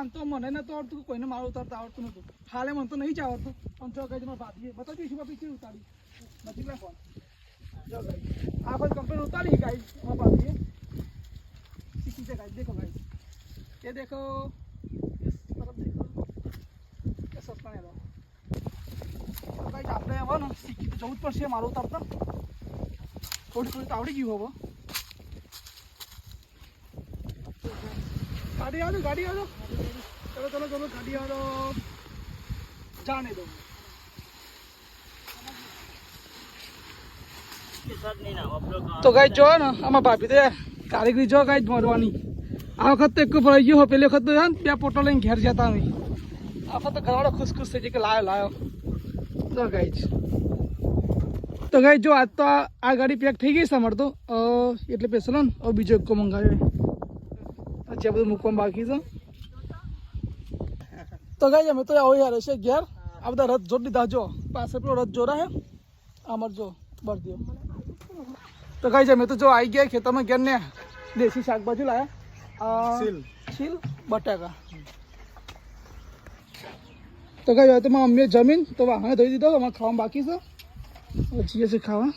આમ તો મને નતું આવડતું, કોઈને મારું ઉતારતા આવડતું નતું. હાલે મને તો નહીં જ આવડતું. પણ જો ગાઈસ મારા ભાભીએ બતાવજો શું પીછી ઉતારી નથી ના ફોન. જો ગાઈસ આ પણ કમ્પ્લેટ ઉતારી ગાઈસ મારા ભાભીએ सीखी से गाइस देखो गाइस ये देखो इस तरफ देखो ये सस्ता है गाइस આપણે હવે ને શીખી તો જવું જ પડશે મારો ઉતારતા થોડી થોડી તો આવડી ગયું હવે ગાડી આવો ચલો ચલો ચલો ગાડી આવો જાने दो तो गाइस जो है ना आमा भाभी तो कारीगरी जो गाइस मरवानी आ वक्त तो एक पड़ी गयो पहले वक्त तो બે પોટો લઈને ઘેર જતા અમે આ વખત તો ઘરવાળો ખુશ ખુશ થઈ છે કે લાયો તો ગાઈસ જો આજ તો આ ગાડી પેક થઈ ગઈ છે અમારે તો એટલે પેસલ ને હવે બીજો એક મંગાવ્યો પછી આ બધું મૂકવામાં બાકી છે તો ગાઈસ અમે તો આવો યાર છે ઘેર આ બધા રથ જોડી દીધા જો પાસે પેલો રથ જોરા હે અમાર જો ભર દો તો ગાઈસ અમે તો જો આવી ગયા ખેતરમાં ઘેર ને દેશી શાકભાજી લાયા છીલ બટાકા તો ગાઈસ હવે તો મારી મમ્મીએ જમીન તો વાહણે ધોઈ દીધો અમારે ખાવાનું બાકી છે પછી છે ખાવા